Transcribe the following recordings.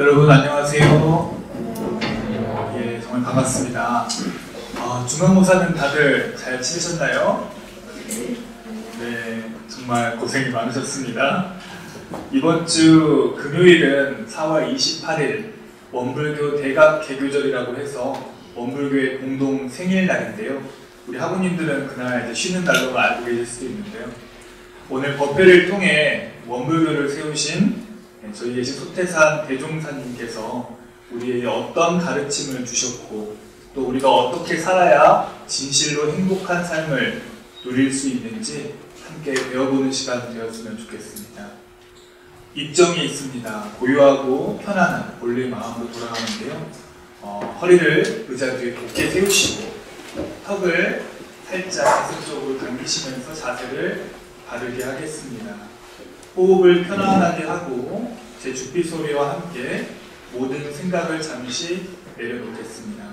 여러분 안녕하세요. 예, 정말 반갑습니다. 중간고사는 다들 잘 치르셨나요? 네, 정말 고생이 많으셨습니다. 이번 주 금요일은 4월 28일 원불교 대각 개교절이라고 해서 원불교의 공동 생일날인데요. 우리 학우님들은 그날 이제 쉬는 날로 알고 계실 수도 있는데요. 오늘 법회를 통해 원불교를 세우신 저희 계신 소태산 대종사님께서 우리에게 어떤 가르침을 주셨고 또 우리가 어떻게 살아야 진실로 행복한 삶을 누릴 수 있는지 함께 배워보는 시간 되었으면 좋겠습니다. 입정이 있습니다. 고요하고 편안한 본래 마음으로 돌아가는데요. 허리를 의자 뒤에 곧게 세우시고 턱을 살짝 가슴쪽으로 당기시면서 자세를 바르게 하겠습니다. 호흡을 편안하게 하고 제 죽비 소리와 함께 모든 생각을 잠시 내려놓겠습니다.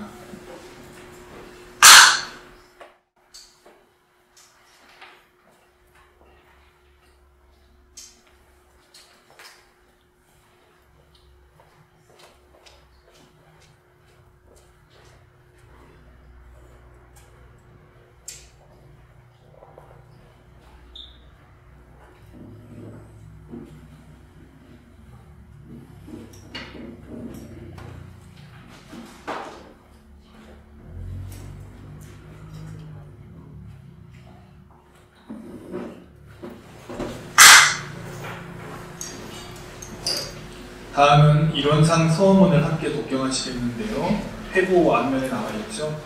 다음은 이론상 서원문을 함께 독경하시겠는데요. 회고 앞면에 나와 있죠.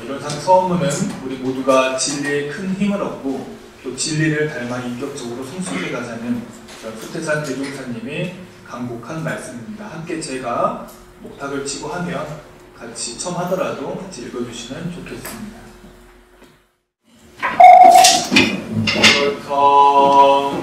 이론상 서원문은 우리 모두가 진리에 큰 힘을 얻고 또 진리를 닮아 인격적으로 성숙해 가자는 소태산 대종사님이 강곡한 말씀입니다. 함께 제가 목탁을 치고 하면 같이 처음 하더라도 같이 읽어주시면 좋겠습니다. 서원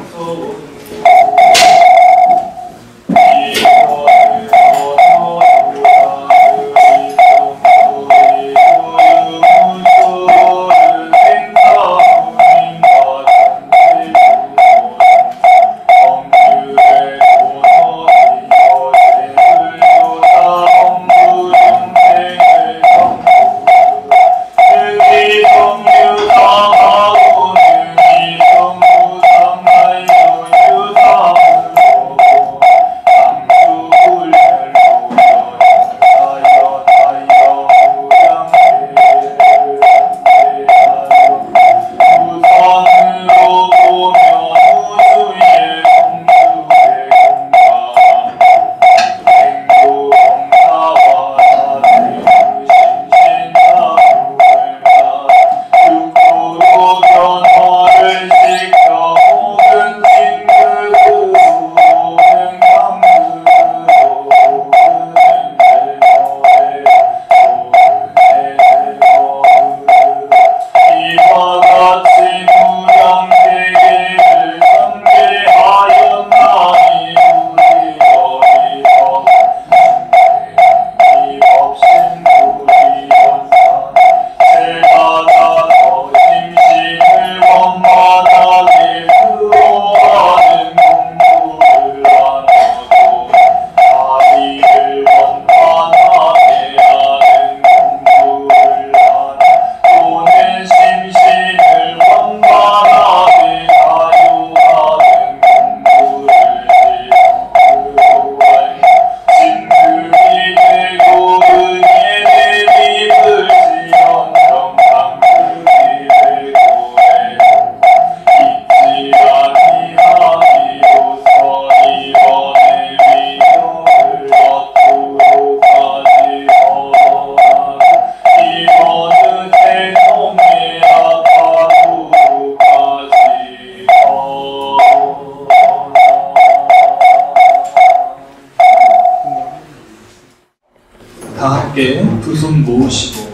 두 손 모으시고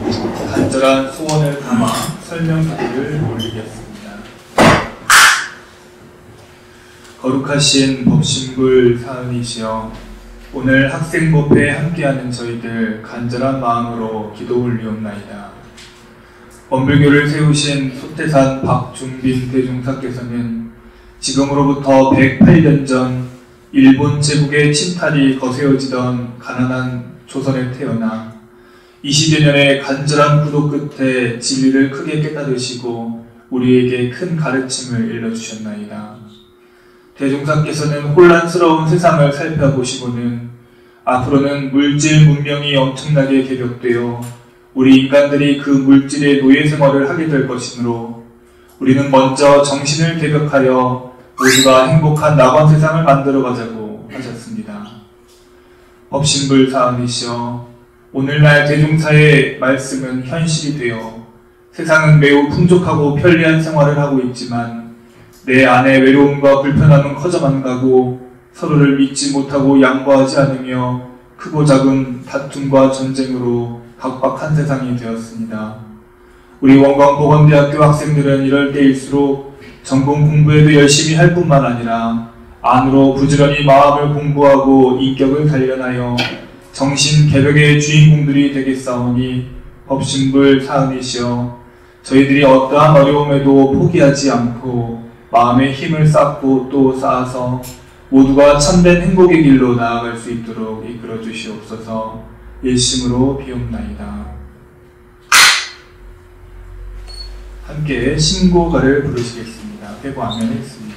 간절한 소원을 담아 설명기도를 올리겠습니다. 거룩하신 법신불 사은이시여, 오늘 학생법회에 함께하는 저희들 간절한 마음으로 기도 올리옵나이다. 원불교를 세우신 소태산 박중빈 대종사께서는 지금으로부터 108년 전 일본 제국의 침탈이 거세어지던 가난한 조선에 태어나 20여 년의 간절한 구도 끝에 진리를 크게 깨달으시고 우리에게 큰 가르침을 일러주셨나이다. 대종사께서는 혼란스러운 세상을 살펴보시고는 앞으로는 물질 문명이 엄청나게 개벽되어 우리 인간들이 그 물질의 노예 생활을 하게 될 것이므로 우리는 먼저 정신을 개벽하여 모두가 행복한 낙원 세상을 만들어 가자고 하셨습니다. 법신불사은이시여, 오늘날 대종사의 말씀은 현실이 되어 세상은 매우 풍족하고 편리한 생활을 하고 있지만 내 안에 외로움과 불편함은 커져만 가고 서로를 믿지 못하고 양보하지 않으며 크고 작은 다툼과 전쟁으로 각박한 세상이 되었습니다. 우리 원광보건대학교 학생들은 이럴 때일수록 전공 공부에도 열심히 할 뿐만 아니라 안으로 부지런히 마음을 공부하고 인격을 단련하여 정신 개벽의 주인공들이 되겠사오니 법신불 사은이시여, 저희들이 어떠한 어려움에도 포기하지 않고 마음의 힘을 쌓고 또 쌓아서 모두가 참된 행복의 길로 나아갈 수 있도록 이끌어 주시옵소서. 일심으로 비옵나이다. 함께 신고가를 부르시겠습니다. 회고 안면에 있습니다.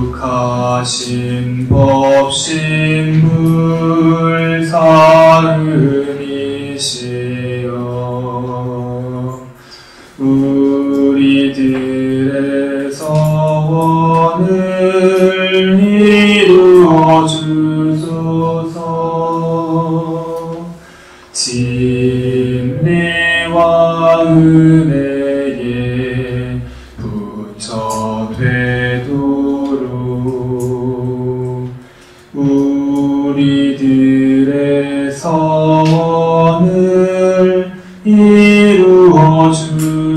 거룩하신 법신불 사은이시여, 우리들의 서원을 이루어 주소서. 진리와 은혜에 부처되도록 우리들의 서원을 이루어 주소서.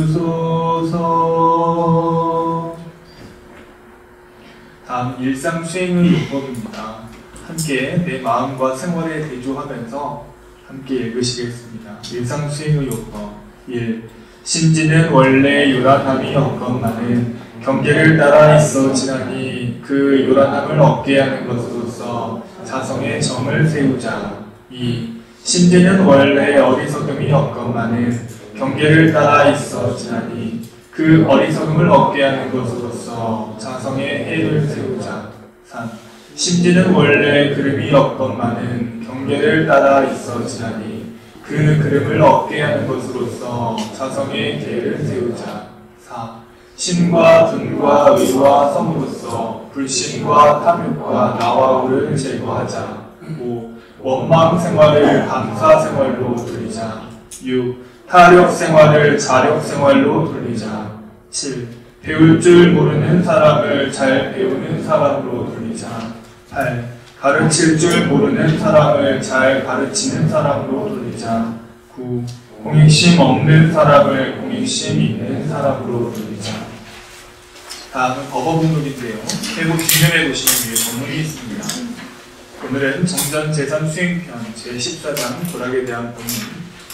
다음 일상 수행의 요법입니다. 함께 내 마음과 생활에 대조하면서 함께 읽으시겠습니다. 일상 수행의 요법 1. 신지는 원래 요란함이 없건만은 경계를 따라 있어지나니 그 요란함을 얻게 하는 것으로서 자성의 정을 세우자. 2. 신지는 원래 어리석음이 없건만은 경계를 따라 있어지나니 그 어리석음을 얻게 하는 것으로서 자성의 해를 세우자. 3. 신지는 원래 그름이 없건만은 경계를 따라 있어지나니 그 그름을 얻게 하는 것으로서 자성의 계를 세우자. 4. 신과 둔과 의와 성으로서 불신과 탐욕과 나와우를 제거하자. 5. 원망 생활을 감사 생활로 돌리자. 6. 타력 생활을 자력 생활로 돌리자. 7. 배울 줄 모르는 사람을 잘 배우는 사람으로 돌리자. 8. 가르칠 줄 모르는 사람을 잘 가르치는 사람으로 돌리자. 9. 공익심 없는 사람을 공익심 있는 사람으로 돌리자. 다음은 법어분록인데요. 회복 뒷면에 보시면 위에 법문이 있습니다. 오늘은 정전재산 수행편 제14장 고락에 대한 본문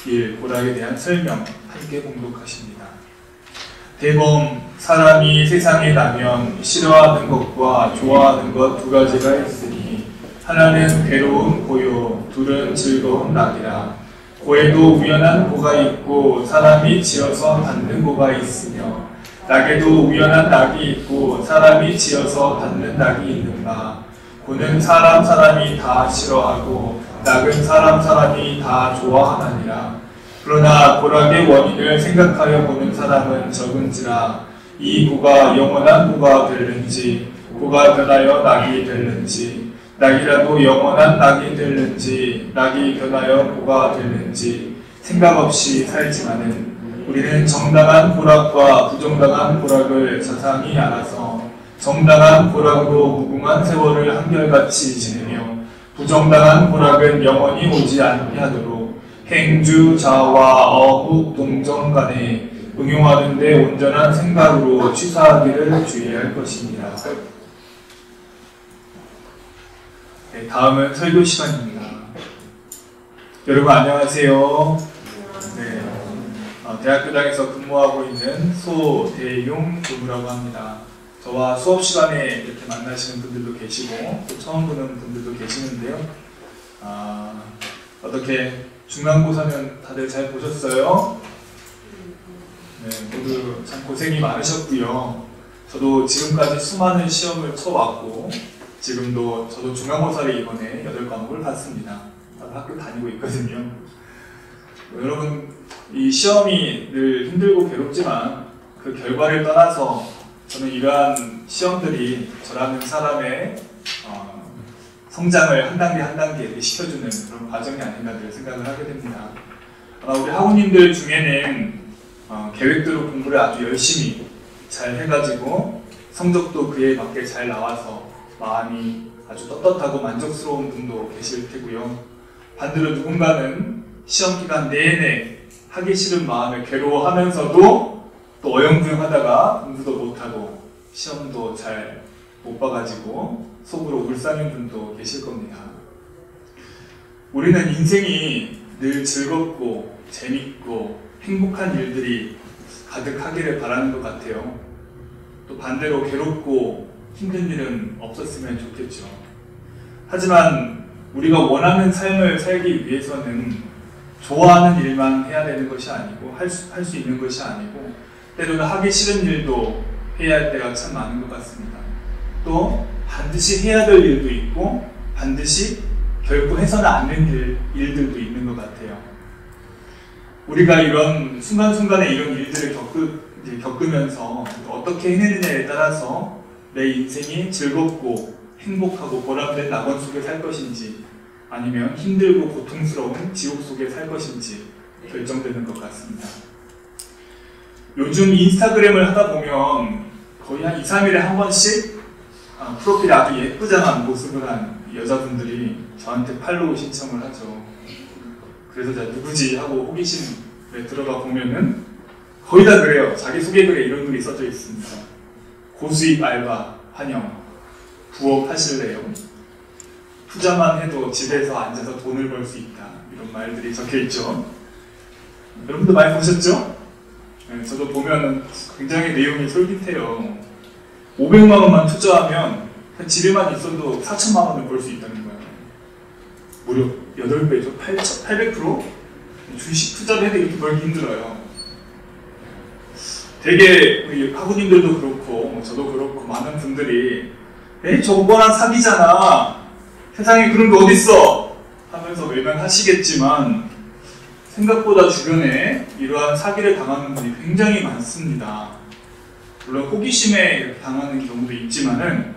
1. 고락에 대한 설명 함께 봉독하십니다. 대범, 사람이 세상에 나면 싫어하는 것과 좋아하는 것 두 가지가 있으니 하나는 괴로운 고요, 둘은 즐거운 낙이라. 고에도 우연한 고가 있고 사람이 지어서 받는 고가 있으며 낙에도 우연한 낙이 있고 사람이 지어서 받는 낙이 있는 바. 고는 사람이 다 싫어하고 낙은 사람이 다 좋아하나니라. 그러나 고락의 원인을 생각하여 보는 사람은 적은지라. 이 고가 영원한 고가 될는지 고가 변하여 낙이 될는지 낙이라도 영원한 낙이 될는지 낙이 변하여 고가 될는지 생각 없이 살지만은 우리는 정당한 고락과 부정당한 고락을 자상히 알아서 정당한 고락으로 무궁한 세월을 한결같이 지내며 부정당한 고락은 영원히 오지 않게 하도록 행주, 자와, 어묵, 동정 간에 응용하는 데 온전한 생각으로 취사하기를 주의할 것입니다. 네, 다음은 설교 시간입니다. 여러분 안녕하세요. 네, 대학교장에서 근무하고 있는 소대용 교무라고 합니다. 저와 수업 시간에 이렇게 만나시는 분들도 계시고 또 처음 보는 분들도 계시는데요. 어떻게 중간고사는 다들 잘 보셨어요? 네, 모두 참 고생이 많으셨고요. 저도 지금까지 수많은 시험을 쳐왔고 지금도 저도 중간고사를 이번에 8과목을 봤습니다. 학교 다니고 있거든요. 여러분, 이 시험이 늘 힘들고 괴롭지만 그 결과를 떠나서 저는 이러한 시험들이 저라는 사람의 성장을 한 단계 한 단계 시켜주는 그런 과정이 아닌가 생각을 하게 됩니다. 우리 학우님들 중에는 계획대로 공부를 아주 열심히 잘 해가지고 성적도 그에 맞게 잘 나와서 마음이 아주 떳떳하고 만족스러운 분도 계실 테고요. 반대로 누군가는 시험 기간 내내 하기 싫은 마음에 괴로워하면서도 또 어영부영하다가 공부도 못하고 시험도 잘 못 봐가지고 속으로 울상인 분도 계실 겁니다. 우리는 인생이 늘 즐겁고 재밌고 행복한 일들이 가득하기를 바라는 것 같아요. 또 반대로 괴롭고 힘든 일은 없었으면 좋겠죠. 하지만 우리가 원하는 삶을 살기 위해서는 좋아하는 일만 해야 되는 것이 아니고 할 수 있는 것이 아니고 때로는 하기 싫은 일도 해야 할 때가 참 많은 것 같습니다. 또 반드시 해야 될 일도 있고 반드시 결코 해서는 안 되는 일들도 있는 것 같아요. 우리가 이런 순간순간에 이런 일들을 겪으면서 어떻게 해내느냐에 따라서 내 인생이 즐겁고 행복하고 보람된 낙원 속에 살 것인지 아니면 힘들고 고통스러운 지옥 속에 살 것인지 결정되는 것 같습니다. 요즘 인스타그램을 하다 보면 거의 한 2, 3일에 한 번씩 프로필이 아주 예쁘장한 모습을 한 여자분들이 저한테 팔로우 신청을 하죠. 그래서 제가 누구지 하고 호기심에 들어가 보면은 거의 다 그래요. 자기소개글에 이런 글이 써져 있습니다. 고수입 알바 환영, 부업 하실래요? 투자만 해도 집에서 앉아서 돈을 벌 수 있다. 이런 말들이 적혀 있죠. 여러분도 많이 보셨죠? 네, 저도 보면 굉장히 내용이 솔깃해요. 500만 원만 투자하면 집에만 있어도 4천만 원을 벌 수 있다는 거예요. 무려 8배죠. 800%? 주식 투자를 해도 이렇게 벌기 힘들어요. 되게 우리 학우님들도 그렇고 저도 그렇고 많은 분들이 저거랑 사기잖아. 세상에 그런 게 어딨어? 하면서 외면하시겠지만 생각보다 주변에 이러한 사기를 당하는 분이 굉장히 많습니다. 물론 호기심에 당하는 경우도 있지만은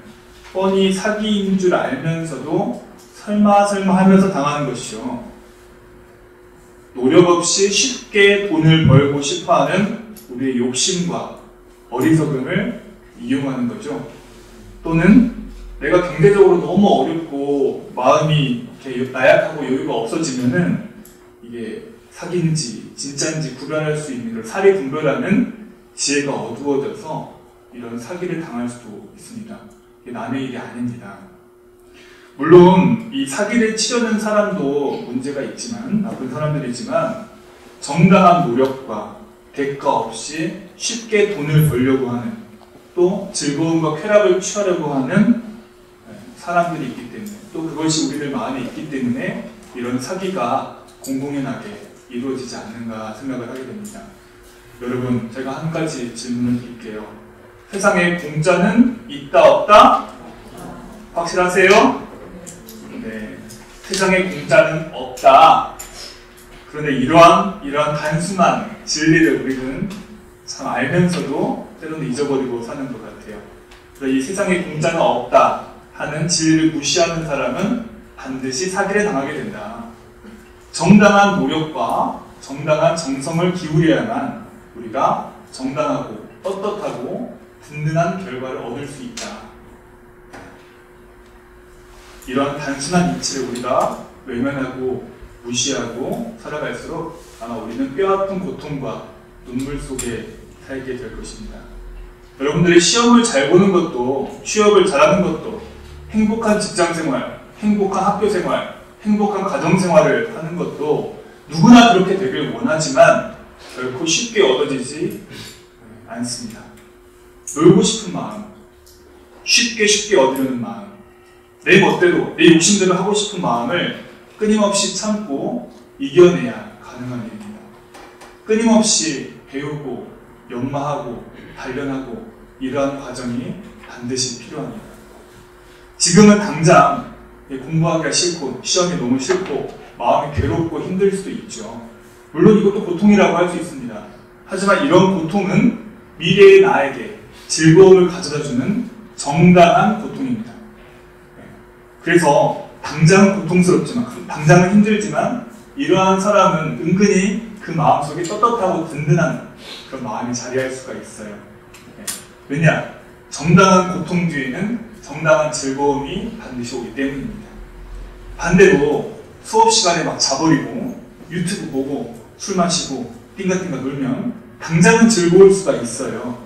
뻔히 사기인 줄 알면서도 설마 하면서 당하는 것이죠. 노력 없이 쉽게 돈을 벌고 싶어하는 우리의 욕심과 어리석음을 이용하는 거죠. 또는 내가 경제적으로 너무 어렵고 마음이 이렇게 나약하고 여유가 없어지면은 이게 사기인지 진짜인지 구별할 수 있는 걸 사리 분별하는 지혜가 어두워져서 이런 사기를 당할 수도 있습니다. 이게 남의 일이 아닙니다. 물론 이 사기를 치려는 사람도 문제가 있지만 나쁜 사람들이지만 정당한 노력과 대가 없이 쉽게 돈을 벌려고 하는 또 즐거움과 쾌락을 취하려고 하는 사람들이 있기 때문에 또 그것이 우리들 마음에 있기 때문에 이런 사기가 공공연하게 이루어지지 않는가 생각을 하게 됩니다. 여러분, 제가 한 가지 질문을 드릴게요. 세상에 공짜는 있다 없다? 확실하세요? 네, 세상에 공짜는 없다. 그런데 이러한 단순한 진리를 우리는 참 알면서도 때로는 잊어버리고 사는 것 같아요. 그래서 이 세상에 공짜는 없다 하는 진리를 무시하는 사람은 반드시 사기를 당하게 된다. 정당한 노력과 정당한 정성을 기울여야만 우리가 정당하고 떳떳하고 든든한 결과를 얻을 수 있다. 이러한 단순한 이치를 우리가 외면하고 무시하고 살아갈수록 아마 우리는 뼈아픈 고통과 눈물 속에 살게 될 것입니다. 여러분들이 시험을 잘 보는 것도 취업을 잘하는 것도 행복한 직장생활, 행복한 학교생활, 행복한 가정생활을 하는 것도 누구나 그렇게 되길 원하지만 결코 쉽게 얻어지지 않습니다. 놀고 싶은 마음, 쉽게 얻으려는 마음, 내 멋대로, 내 욕심대로 하고 싶은 마음을 끊임없이 참고 이겨내야 가능한 일입니다. 끊임없이 배우고 연마하고 단련하고 이러한 과정이 반드시 필요합니다. 지금은 당장 공부하기가 싫고 시험이 너무 싫고 마음이 괴롭고 힘들 수도 있죠. 물론 이것도 고통이라고 할 수 있습니다. 하지만 이런 고통은 미래의 나에게 즐거움을 가져다주는 정당한 고통입니다. 그래서 당장은 고통스럽지만, 당장은 힘들지만 이러한 사람은 은근히 그 마음속에 떳떳하고 든든한 그런 마음이 자리할 수가 있어요. 왜냐? 정당한 고통 뒤에는 정당한 즐거움이 반드시 오기 때문입니다. 반대로 수업 시간에 막 자버리고 유튜브 보고 술 마시고 띵가띵가 놀면 당장은 즐거울 수가 있어요.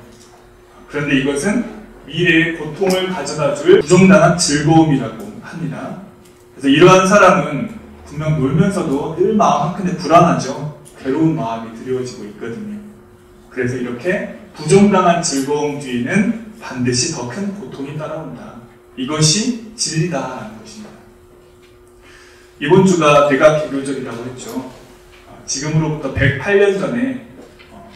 그런데 이것은 미래의 고통을 가져다줄 부정당한 즐거움이라고 합니다. 그래서 이러한 사람은 분명 놀면서도 늘 마음 한켠에 불안하죠. 괴로운 마음이 드리워지고 있거든요. 그래서 이렇게 부정당한 즐거움 뒤에는 반드시 더 큰 고통이 따라온다. 이것이 진리다라는 것입니다. 이번 주가 대각 개교절이라고 했죠. 지금으로부터 108년 전에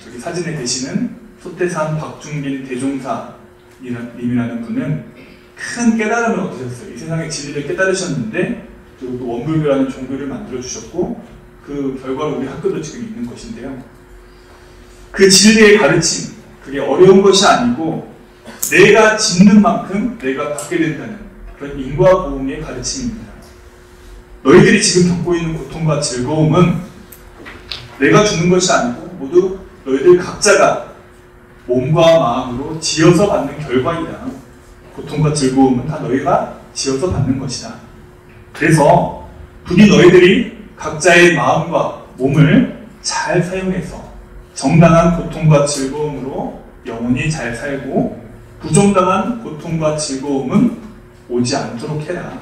저기 사진에 계시는 소태산 박중빈 대종사님이라는 분은 큰 깨달음을 얻으셨어요. 이 세상의 진리를 깨달으셨는데 그리고 또 원불교라는 종교를 만들어주셨고 그 결과로 우리 학교도 지금 있는 것인데요. 그 진리의 가르침, 그게 어려운 것이 아니고 내가 짓는 만큼 내가 받게 된다는 그런 인과보응의 가르침입니다. 너희들이 지금 겪고 있는 고통과 즐거움은 내가 주는 것이 아니고 모두 너희들 각자가 몸과 마음으로 지어서 받는 결과이다. 고통과 즐거움은 다 너희가 지어서 받는 것이다. 그래서 부디 너희들이 각자의 마음과 몸을 잘 사용해서 정당한 고통과 즐거움으로 영원히 잘 살고 부정당한 고통과 즐거움은 오지 않도록 해라.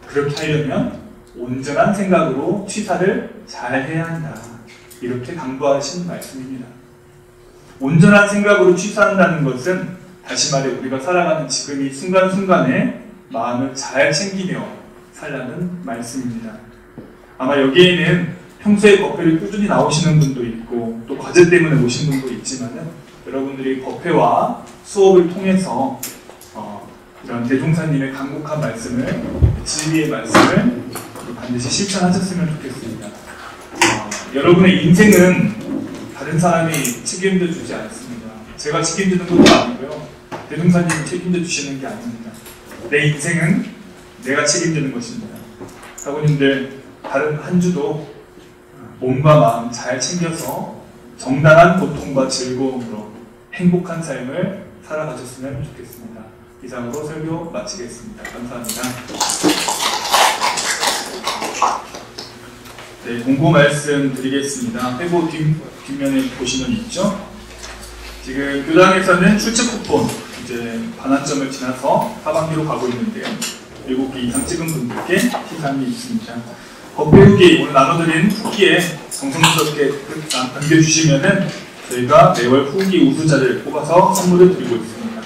그렇게 하려면 온전한 생각으로 취사를 잘 해야 한다. 이렇게 강조하신 말씀입니다. 온전한 생각으로 취사한다는 것은 다시 말해 우리가 살아가는 지금 이 순간순간에 마음을 잘 챙기며 살라는 말씀입니다. 아마 여기에는 평소에 법회를 꾸준히 나오시는 분도 있고 또 과제 때문에 오신 분도 있지만은 여러분들이 법회와 수업을 통해서 이런 대종사님의 간곡한 말씀을, 진리의 말씀을 반드시 실천하셨으면 좋겠습니다. 여러분의 인생은 다른 사람이 책임져 주지 않습니다. 제가 책임지는 것도 아니고요. 대종사님이 책임져 주시는 게 아닙니다. 내 인생은 내가 책임지는 것입니다. 사부님들 다른 한 주도 몸과 마음 잘 챙겨서 정당한 고통과 즐거움으로 행복한 삶을 살아가셨으면 좋겠습니다. 이상으로 설교 마치겠습니다. 감사합니다. 네, 공고 말씀 드리겠습니다. 회보 뒷면에 보시면 있죠? 지금 교당에서는 출첵 쿠폰 이제 반환점을 지나서 하반기로 가고 있는데요. 7개 이상 찍은 분들께 시상이 있습니다. 법회 후기 오늘 나눠드린 후기에 정성스럽게 남겨주시면은 저희가 매월 후기 우수자를 뽑아서 선물을 드리고 있습니다.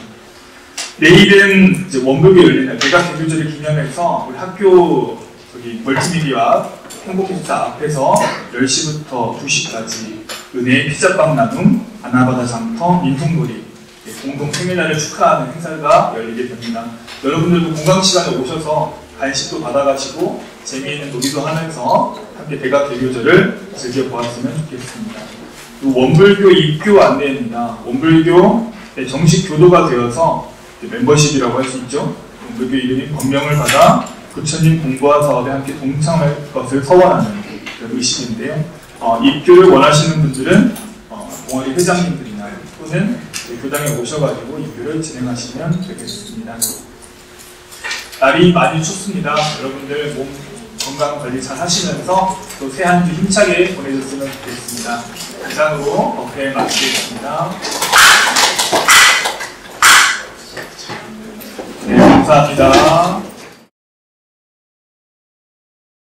내일은 이제 원불교 열린 날 대각 개교절을 기념해서 우리 학교 저기 멀티미디어 행복행사 앞에서 10시부터 2시까지 은혜의 피자빵 나눔, 아나바다 장터, 민속놀이 공동 세미나를 축하하는 행사가 열리게 됩니다. 여러분들도 공강시간에 오셔서 간식도 받아가시고 재미있는 놀이도 하면서 함께 대각 개교절을 즐겨보았으면 좋겠습니다. 원불교 입교 안내입니다. 원불교 정식 교도가 되어서 멤버십이라고 할 수 있죠. 원불교 이름이 법명을 받아 부처님 공부와 사업에 함께 동참할 것을 서원하는 그런 의식인데요. 입교를 원하시는 분들은 동아리 회장님들이나 또는 교당에 오셔가지고 입교를 진행하시면 되겠습니다. 날이 많이 춥습니다. 여러분들 몸 건강 관리 잘 하시면서 또 새 한 주 힘차게 보내셨으면 좋겠습니다. 이상으로 법회 마치겠습니다. 네, 감사합니다.